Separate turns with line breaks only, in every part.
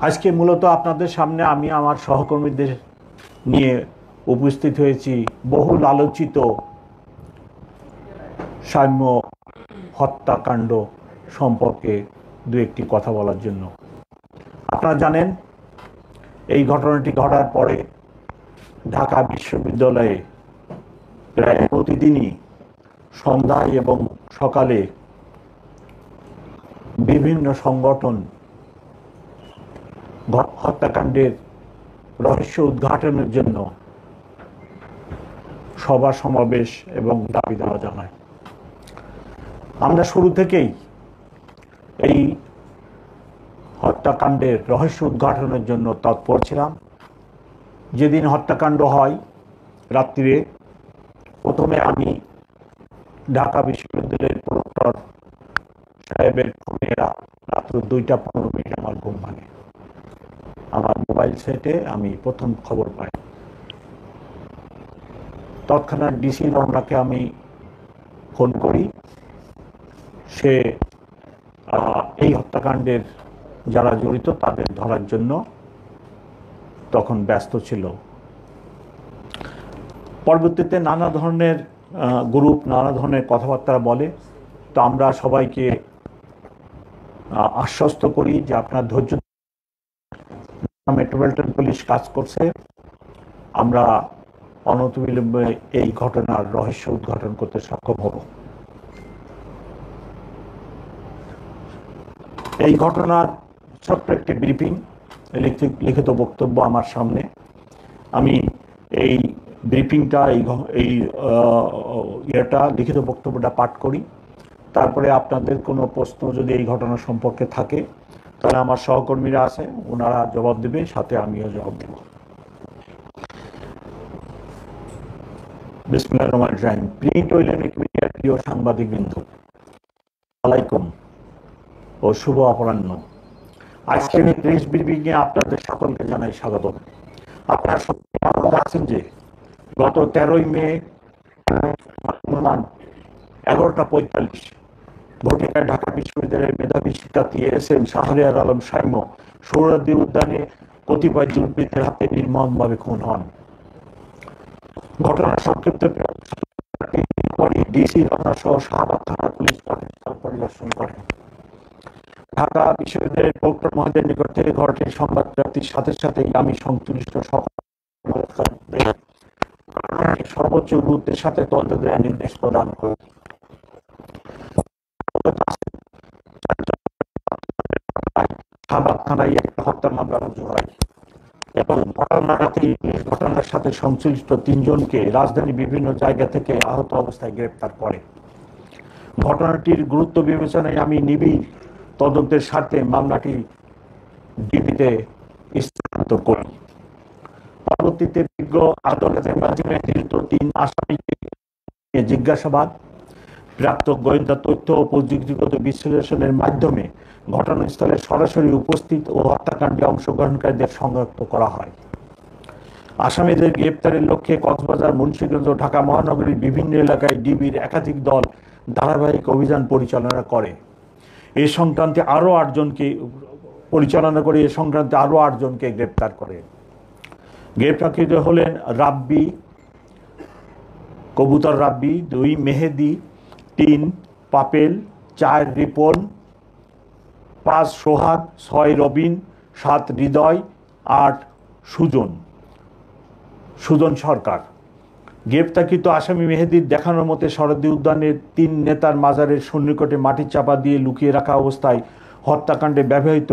আজকে মূলত আপনাদের সামনে আমি আমার সহকর্মীদের নিয়ে উপস্থিত হয়েছি বহুল আলোচিত সাম্য হত্যাকাণ্ড সম্পর্কে দু একটি কথা বলার জন্য। আপনারা জানেন এই ঘটনাটি ঘটার পরে ঢাকা বিশ্ববিদ্যালয়ে প্রায় প্রতিদিনই সন্ধ্যায় এবং সকালে বিভিন্ন সংগঠন হত্যাকাণ্ডের রহস্য উদ্ঘাটনের জন্য সভা সমাবেশ এবং দাবি দেওয়া জানায়। আমরা শুরু থেকেই এই হত্যাকাণ্ডের রহস্য উদ্ঘাটনের জন্য তৎপর ছিলাম। যেদিন হত্যাকাণ্ড হয় রাত্রিরে, প্রথমে আমি ঢাকা বিশ্ববিদ্যালয়ের প্রক্টর সাহেবের ফোনে রাত্র 2:15 আমার ঘুম ভাঙে। আমার মোবাইল সেটে আমি প্রথম খবর পাই। তৎক্ষণাৎ ডিসি রমনাকে আমি ফোন করি। সে এই হত্যাকাণ্ডের যারা জড়িত তাদের ধরার জন্য তখন ব্যস্ত ছিল। পরবর্তীতে নানা ধরনের গ্রুপ নানা ধরনের কথাবার্তা বলে, তো আমরা সবাইকে আশ্বস্ত করি যে আপনার ধৈর্য, মেট্রোপলিটন পুলিশ কাজ করছে, আমরা অনতিবিলম্বে এই ঘটনার রহস্য উদ্ঘাটন করতে সক্ষম হব। এই ঘটনার ছোট্ট একটি ব্রিফিং, লিখিত বক্তব্য আমার সামনে। আমি এই ব্রিফিংটা এই লিখিত বক্তব্যটা পাঠ করি, তারপরে আপনাদের কোনো প্রশ্ন যদি এই ঘটনা সম্পর্কে থাকে তাহলে আমার সহকর্মীরা আছে, ওনারা জবাব দেবে, সাথে আমিও জবাব দেব। বিসমিল্লাহির রহমানির রহিম। প্রিন্ট ও ইলেকট্রনিক মিডিয়ার প্রিয় সাংবাদিকবৃন্দ, আলাইকুম ও শুভ অপরাহ্ন। আজকের এই প্রেস ব্রিফিংয়ে আপনাদের সকলকে জানাই স্বাগত। আপনারা সত্যি অবগত আছেন যে গত 13ই মে 11:45 ভোটিকায় ঢাকা বিশ্ববিদ্যালয়ের মেধাবী শিক্ষার্থী এস.এম. শাহরিয়ার আলম সাইম সোহরাওয়ার্দী উদ্যানে কতিপয় দুর্বৃত্তের হাতে নির্মমভাবে খুন হন। ঘটনার সংক্ষিপ্ত ডিসি রমনা সহ শাহবাগ থানা পুলিশ ঘটনাস্থল পরিদর্শন করেন। ঢাকা বিশ্ববিদ্যালয়ের প্রক্টর মহোদয়ের নিকট থেকে ঘটনার সংবাদ প্রাপ্তির সাথে সাথেই আমি সংশ্লিষ্ট সর্বোচ্চ গুরুত্বের সাথে তদন্ত দেওয়ার নির্দেশ প্রদান করি। শাহবাগ থানায় একটা হত্যা মামলা রুজু হয় এবং ঘটনার সাথে সংশ্লিষ্ট 3 জনকে রাজধানীর বিভিন্ন জায়গা থেকে আহত অবস্থায় গ্রেপ্তার করে। ঘটনাটির গুরুত্ব বিবেচনায় আমি নিবিড় তদন্তের স্বার্থে মামলাটি ডিবিতে স্থানান্তর করি। পরবর্তীতে বিজ্ঞ আদালতের মাধ্যমে 3 আসামিকে জিজ্ঞাসাবাদ, প্রাপ্ত গোয়েন্দা তথ্য ও প্রযুক্তিগত বিশ্লেষণের মাধ্যমে ঘটনাস্থলে সরাসরি উপস্থিত ও হত্যাকাণ্ডে অংশগ্রহণকারীদের শনাক্ত করা হয়। আসামিদের গ্রেপ্তারের লক্ষ্যে কক্সবাজার, মুন্সিগঞ্জ ও ঢাকা মহানগরীর বিভিন্ন এলাকায় ডিবির একাধিক দল ধারাবাহিক অভিযান পরিচালনা করে। এই সংক্রান্তে আরও 8 জনকে গ্রেপ্তার করে। গ্রেপ্তারকৃত হলেন রাব্বি, কবুতর রাব্বি, 2 মেহেদি, 3 পাপেল, 4 রিপন, 5 সোহাগ, 6 রবিন, 7 হৃদয়, 8 সুজন সরকার। গ্রেপ্তারকৃত আসামি মেহেদির দেখানোর মতে সোহরাওয়ার্দী উদ্যানের 3 নেতার মাজারের সন্নিকটে মাটির চাপা দিয়ে লুকিয়ে রাখা অবস্থায় হত্যাকাণ্ডে ব্যবহৃত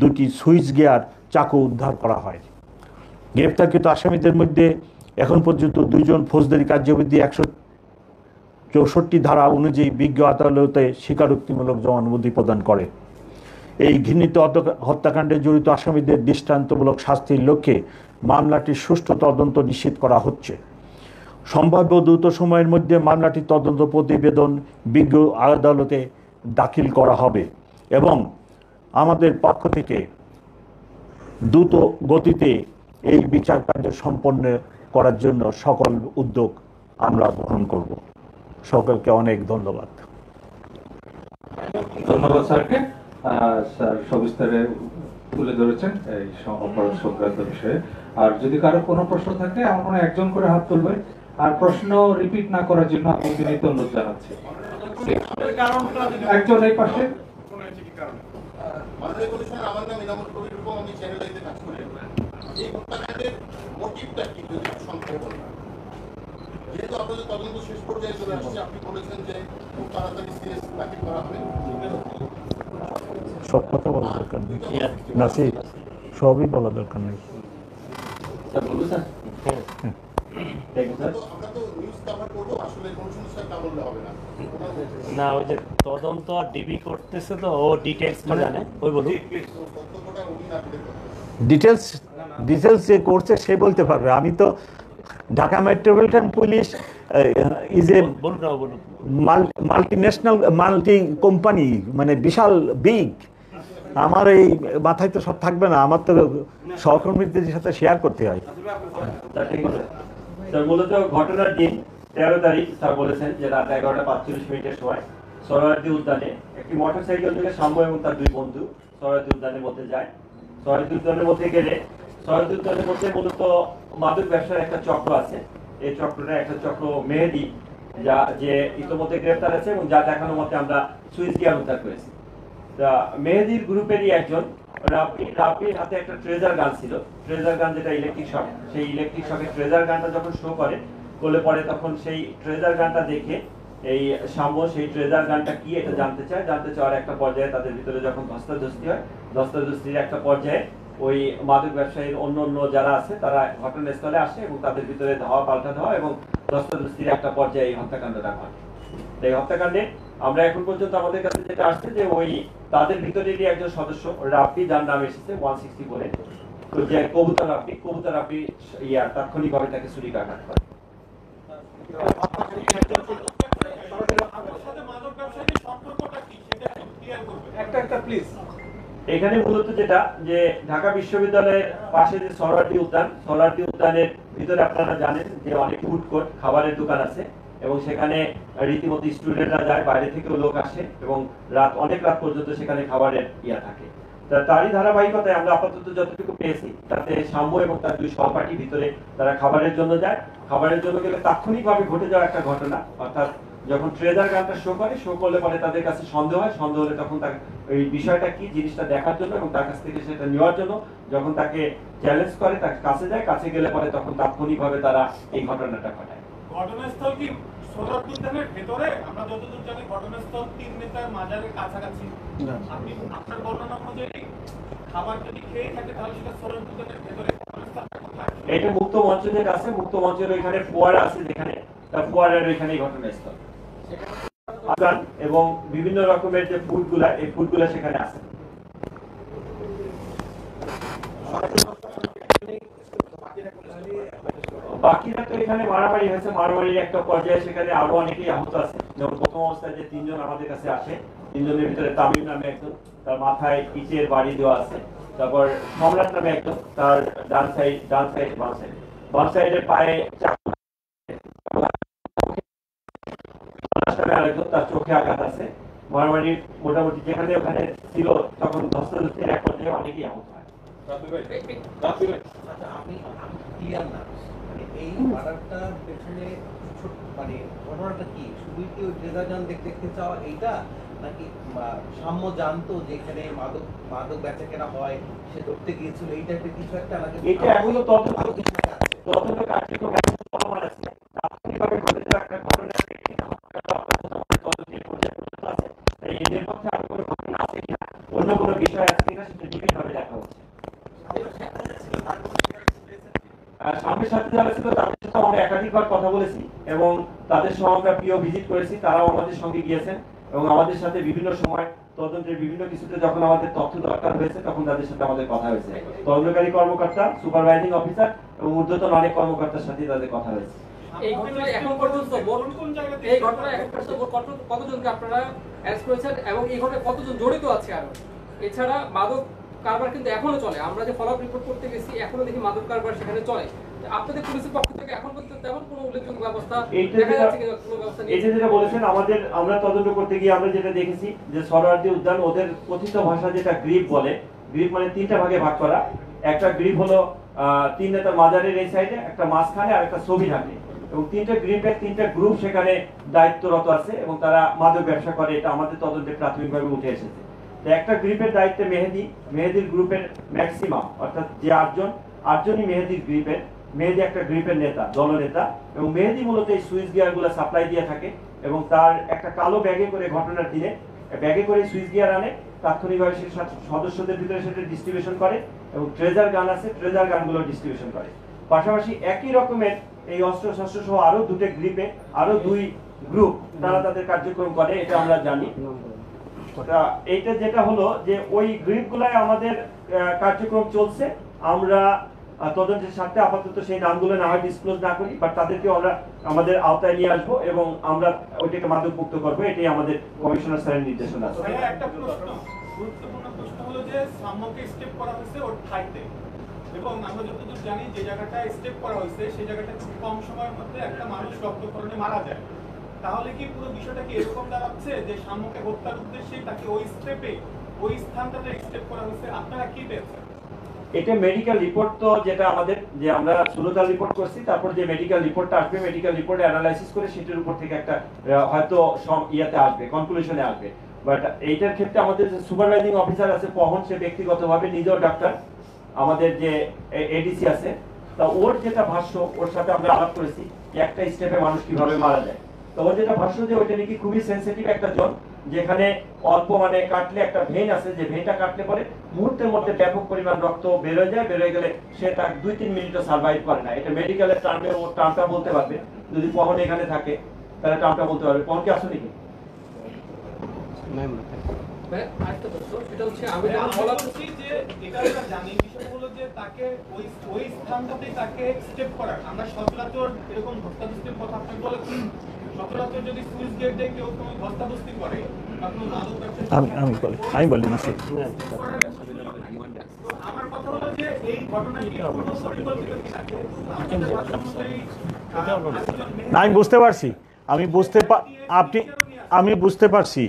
2টি সুইচ গিয়ার চাকু উদ্ধার করা হয়। গ্রেপ্তারকৃত আসামিদের মধ্যে এখন পর্যন্ত 2 জন ফৌজদারি কার্যবিধি 164 ধারা অনুযায়ী বিজ্ঞ আদালতে স্বীকারোক্তিমূলক জবানবন্দি প্রদান করে। এই ঘৃণিত হত্যাকাণ্ডে জড়িত আসামিদের দৃষ্টান্তমূলক শাস্তির লক্ষ্যে মামলাটির সুষ্ঠু তদন্ত নিশ্চিত করা হচ্ছে। সম্ভাব্য দ্রুত সময়ের মধ্যে মামলাটির তদন্ত প্রতিবেদন বিজ্ঞ আদালতে দাখিল করা হবে এবং আমাদের পক্ষ থেকে দ্রুত গতিতে এই বিচার কার্য সম্পন্ন করার জন্য সকল উদ্যোগ আমরা গ্রহণ করব। সকলকে অনেক ধন্যবাদ।
ধন্যবাদ স্যারকে। স্যার সবিস্তারে তুলে ধরেছেন এই অপরাধ সংক্রান্ত বিষয়ে। আর যদি কারো কোনো প্রশ্ন থাকে আমার মনে হয় একজন করে হাত তুলবে, আর প্রশ্ন রিপিট না করার জন্য আমি বিনীত অনুরোধ জানাচ্ছি। একজন এই পাশে।
আমার নাম ইনামুল কবির, আমি চ্যানেলাইজে কাজ করি। এই হত্যাকাণ্ডের মোটিভটা কি যদি সংক্ষেপে বলেন? যেহেতু আপনাদের তদন্ত শেষ পর্যায়ে চলে আসছে, আপনি বলেছেন যে খুব তাড়াতাড়ি সিএস দাখিল করা হবে।
সব কথা বলা দরকার নেই, নাসি সবই বলা দরকার নেই।
আমরা তো নিউজ কভার করবো, আসলে কোন সমস্যা তা বললে হবে না।
না, ওই যে তদন্ত ডিবি করতেছে তো, ও ডিটেইলসটা জানে। ওই বলুন,
তথ্যটা উনি না দিলে
ডিটেলস যে করছে সে বলতে পারবে। আমি তো Dhaka metropolitan police is a multi national multi company, মানে বিশাল বিগ। আমার এই মাথায় তো সব থাকবে না, আমার তো সহকর্মীদের সাথে শেয়ার করতে হয়।
মূলত ঘটনার দিন 13 তারিখ স্যার বলেছেন যে রাত 11:45 সময় সোহরাওয়ার্দী উদ্যানে একটি মোটরসাইকেল থেকে সাম্য এবং তার দুই বন্ধু সোহরাওয়ার্দী উদ্যানের মধ্যে যায়। সোহরাওয়ার্দী উদ্যানের মধ্যে গেলে সোহরাওয়ার্দী উদ্যানের মধ্যে মূলত মাদক ব্যবসার একটা চক্র আছে। এই চক্রটা একটা চক্র মেহেদি, যা যে ইতিমধ্যে গ্রেফতার আছে এবং যা দেখানোর মতে আমরা সুইচ গিয়ার উদ্ধার করেছি। তা মেহেদির গ্রুপেরই একজন রাফির হাতে একটা ট্রেজার গান ছিল। ট্রেজার গান যেটা ইলেকট্রিক শক, সেই ইলেকট্রিক শকের ট্রেজার গানটা যখন শো করলে পরে তখন সেই ট্রেজার গানটা দেখে এই সাম্য সেই ট্রেজার গানটা কি এটা জানতে চাওয়ার একটা পর্যায়ে তাদের ভিতরে যখন ধস্তাধস্তি হয়, ধস্তাধস্তির একটা পর্যায়ে ওই মাদক ব্যবসায়ীর অন্য যারা আছে তারা ঘটনাস্থলে আসে এবং তাদের ভিতরে ধাওয়া পাল্টা ধাওয়া এবং ধস্তাধস্তির একটা পর্যায়ে এই হত্যাকাণ্ডটা ঘটে। এই হত্যাকাণ্ডে আমরা এখন পর্যন্ত আমাদের কাছে যেটা আসছে যে ওই তাদের ভিতরেরই একজন সদস্য রাফি, যার নাম এসেছে 160 বলে, তো যে কবুতর রাফি তাৎক্ষণিকভাবে তাকে ছুরিকাঘাত করে। এখানে মূলত যেটা যে ঢাকা বিশ্ববিদ্যালয়ের পাশে যে সোহরাওয়ার্দী উদ্যানের ভিতরে আপনারা জানেন যে অনেক ফুড কোর্ট, খাবারের দোকান আছে এবং সেখানে রীতিমতো স্টুডেন্টরা যায়, বাইরে থেকেও লোক আসে এবং অনেক রাত পর্যন্ত সেখানে খাবারের থাকে। তারই ধারাবাহিকতায় আমরা আপাতত যতটুকু পেয়েছি তাতে সাম্য এবং তার দুই সহপাঠী ভিতরে তারা খাবারের জন্য যায়। খাবারের জন্য গেলে তাৎক্ষণিকভাবে ঘটে যাওয়া একটা ঘটনা, অর্থাৎ যখন ট্রেজার গানটা শো করলে পরে তাদের কাছে সন্দেহ হলে তখন তার এই বিষয়টা কি জিনিসটা দেখার জন্য এবং তার কাছ থেকে সেটা নেওয়ার জন্য যখন তাকে চ্যালেঞ্জ করে, তার কাছে যায়, কাছে গেলে পরে তখন তাৎক্ষণিকভাবে তারা এই ঘটনাটা ঘটায়।
ঘটনাস্থল কি সোহরাওয়ার্দী উদ্যানের ভেতরে? আমরা যতদূর জানি ঘটনাস্থল তিন নেতার মাজারের কাছাকাছি। আপনি আপনার বর্ণনা অনুযায়ী খাবার যদি খেয়ে থাকে তাহলে সেটা সোহরাওয়ার্দী উদ্যানের ভেতরে।
এটা মুক্ত মঞ্চের কাছে, মুক্ত মঞ্চের ওইখানে ফোয়ারা আছে, যেখানে তার ফোয়ারার ওইখানেই ঘটনাস্থল এবং বিভিন্ন রকমের যে ফুডগুলা, এই ফুডগুলা সেখানে আছে। বাকিরা তো এখানে মারামারি হয়েছে, মারামারির একটা পর্যায়ে সেখানে আরো অনেকেই আহত আছে। যেমন প্রথম অবস্থায় যে তিনজন আমাদের কাছে আসে, তিনজনের ভিতরে তামিম নামে একজন, তার মাথায় ইটের বাড়ি দেওয়া আছে। তারপর সম্রাট নামে একজন, তার বাম সাইডের পায়ে তার চোখে আঘাত আছে। মারামারি মোটামুটি যেখানে ওখানে ছিল তখন ধস্তাধস্তির এক পর্যায়ে অনেকেই আহত হয়।
এই মার্ডারটার পেছনে মানে ঘটনাটা কি? শুধুই কি ওই ট্রেজার গান দেখতে চাওয়া এইটা, নাকি সাম্য জানতো যেখানে মাদক বেচা কেনা হয়, সে ধরতে গিয়েছিল, এই টাইপের কিছু একটা? নাকি
এটা এখনো তদন্ত কার্যক্রম চলমান আছে। তাৎক্ষণিকভাবে ঘটে যাওয়া একটা ঘটনা এদের পক্ষে আরো কোনো ঘটনা আছে কিনা, অন্য কোনো বিষয় আছে কিনা সেটা বিভিন্নভাবে দেখা হচ্ছে। সামনের সাথে যারা ছিল তাদের সাথে আমরা একাধিকবার কথা বলেছি এবং তাদের সহ আমরা প্রিয় ভিজিট করেছি, তারাও আমাদের সঙ্গে গিয়েছেন এবং আমাদের সাথে বিভিন্ন সময় তদন্তের বিভিন্ন কিছুতে যখন আমাদের তথ্য দরকার হয়েছে তখন তাদের সাথে আমাদের কথা হয়েছে। তদন্তকারী কর্মকর্তা, সুপারভাইজিং অফিসার এবং ঊর্ধ্বতন অনেক কর্মকর্তার সাথে তাদের কথা হয়েছে।
এই ঘটনায় এখন পর্যন্ত কতজনকে আপনারা অ্যারেস্ট করেছেন এবং এই ঘটনায় কতজন জড়িত আছে? আরো এছাড়া মাদক কারবার কিন্তু এখনো চলে। আমরা যে ফলো আপ রিপোর্ট করতে গেছি এখনো দেখি মাদক কারবার সেখানে চলে। আপনাদের পুলিশের পক্ষ থেকে এখন পর্যন্ত তেমন কোনো উল্লেখযোগ্য ব্যবস্থা দেখা যাচ্ছে কিনা? কোনো ব্যবস্থা নেই।
এই যে যেটা বলেছেন, আমরা তদন্ত করতে গিয়ে আমরা যেটা দেখেছি যে সোহরাওয়ার্দী উদ্যান ওদের কথিত ভাষা যেটা গ্রিপ বলে, গ্রিপ মানে তিনটা ভাগে ভাগ করা। একটা গ্রিপ হলো তিন নেতার মাজারের এই সাইডে, একটা মাঝখানে আর একটা ছবি থাকে, এবং তিনটা গ্রিপের তিনটা গ্রুপ সেখানে দায়িত্বরত আছে এবং তারা মাদক ব্যবসা করে, এটা আমাদের তদন্তে প্রাথমিকভাবে উঠে এসেছে। তো একটা গ্রুপের দায়িত্বে মেহেদির গ্রুপের ম্যাক্সিমাম অর্থাৎ যে আটজনই মেহেদির গ্রুপের, মেহেদি একটা গ্রুপের নেতা, দলনেতা, এবং মেহেদি মূলত এই সুইচ গিয়ার গুলো সাপ্লাই দিয়ে থাকে এবং তার একটা কালো ব্যাগে করে ঘটনার দিনে ব্যাগে করে সুইচ গিয়ার আনে, তাৎক্ষণিকভাবে সে সদস্যদের ভিতরে সেটা ডিস্ট্রিবিউশন করে, এবং ট্রেজার গান আছে, ট্রেজার গানগুলো ডিস্ট্রিবিউশন করে। পাশাপাশি একই রকমের এই অস্ত্র শস্ত্র সহ আরো দুটো গ্রুপে আরো দুই গ্রুপ তারা তাদের কার্যক্রম করে, এটা আমরা জানি। এইটা যেটা হলো যে ওই গ্রুপগুলাই আমাদের কার্যক্রম চলছে, আমরা তদন্তের সাথে আপাতত সেই নামগুলো না হয় ডিসক্লোজ না করি, বাট তাদেরকে আমরা আমাদের আওতায় নিয়ে আসবো এবং আমরা ওইটাকে মাদকমুক্ত করবো, এটাই আমাদের কমিশনার স্যারের নির্দেশনা আছে।
একটা প্রশ্ন, গুরুত্বপূর্ণ প্রশ্ন হলো যে সাম্যকে স্টেপ করা হয়েছে ওর ঠাইতে, এবং আমরা যতদূর জানি যে জায়গাটা স্টেপ করা হয়েছে সেই জায়গাটা খুব কম সময়ের মধ্যে একটা মানুষ রক্তক্ষরণে মারা যায়। তাহলে কি পুরো বিষয়টা কি এরকম দাঁড়াচ্ছে যে সাম্যকে হত্যার উদ্দেশ্যে তাকে ওই স্টেপে ওই স্থানটাতে স্টেপ করা হয়েছে? আপনারা কি পেয়েছেন?
এটা মেডিকেল রিপোর্ট, তো যেটা আমাদের যে আমরা সুরতাল রিপোর্ট করছি, তারপর যে মেডিকেল রিপোর্টটা আসবে, মেডিকেল রিপোর্ট অ্যানালাইসিস করে সেটার উপর থেকে একটা হয়তো ইয়াতে আসবে, কনক্লুশনে আসবে। বাট এইটার ক্ষেত্রে আমাদের যে সুপারভাইজিং অফিসার আছে পহন, সে ব্যক্তিগতভাবে নিজেও ডাক্তার, আমাদের যে এডিসি আছে, তা ওর যেটা ভাষ্য, ওর সাথে আমরা আলাপ করেছি যে একটা স্টেপে মানুষ কিভাবে মারা যায়। তো ওর যেটা ভাষ্য যে ওইটা নাকি খুবই সেন্সিটিভ একটা জোন, যেখানে অল্প মানে কাটলে একটা ভেন আছে, যে ভেনটা কাটলে পরে মুহূর্তের মধ্যে ব্যাপক পরিমাণ রক্ত বেরোয় যায়, বেরোয় গেলে সে তার 2-3 মিনিটও সার্ভাইভ করে না। এটা মেডিকেলের টার্মে ও টার্মটা বলতে পারবে, যদি পহন এখানে থাকে তাহলে টার্মটা বলতে পারবে। পহন কি আসো নাকি?
আরেকটা প্রশ্ন, সেটা হচ্ছে আমি যখন বলা
বলছি যে এটা আমরা জানি, বিষয় হলো যে তাকে ওই স্থানটাতে তাকে স্টেপ করার, আমরা সচরাচর এরকম ধস্তাধস্তির কথা আপনি বলেছেন, সচরাচর যদি সুইচ গেট দিয়ে কেউ কোনো ধস্তাধস্তি করে বা কোনো মাদক ব্যবসা,
আমি বলি না স্যার।
আমার কথা হলো যে এই ঘটনায় কি কোনো পরিকল্পিত কি থাকে? আমাদের ভাষা অনুযায়ী
আমি বুঝতে পারছি, আমি বুঝতে পারছি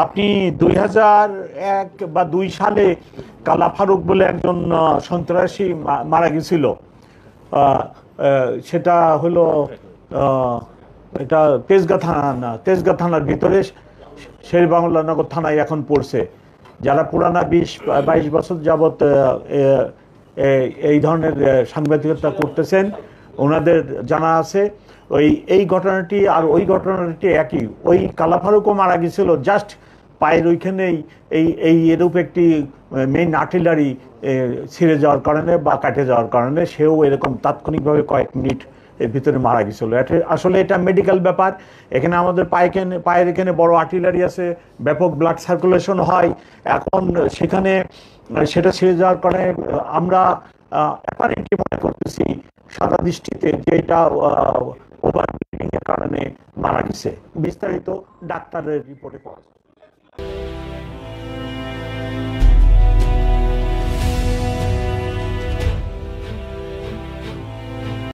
আপনি 2001 বা 2 সালে কালা ফারুক বলে একজন সন্ত্রাসী মারা গেছিল, সেটা হলো এটা তেজগাঁ থানার ভিতরে শেরেবাংলানগর থানায় এখন পড়ছে। যারা পুরানা 20-22 বছর যাবৎ এই ধরনের সাংবাদিকতা করতেছেন ওনাদের জানা আছে এই ঘটনাটি আর ওই ঘটনাটি একই। ওই কালা ফারুকও মারা গেছিল জাস্ট পায়ের ওইখানেই এই এরূপ একটি মেইন আর্টিলারি ছিঁড়ে যাওয়ার কারণে বা কাটে যাওয়ার কারণে সেও এরকম তাৎক্ষণিকভাবে কয়েক মিনিট এর ভিতরে মারা গেছিল। আসলে এটা মেডিকেল ব্যাপার। এখানে আমাদের পায়ের এখানে বড় আর্টিলারি আছে, ব্যাপক ব্লাড সার্কুলেশন হয়। এখন সেখানে সেটা ছিঁড়ে যাওয়ার কারণে আমরা অ্যাপারেন্টলি মনে করতেছি সাদা দৃষ্টিতে যে এটা ওভার ব্লিডিং এর কারণে মারা গেছে। বিস্তারিত ডাক্তারের রিপোর্টে পাওয়া যায়।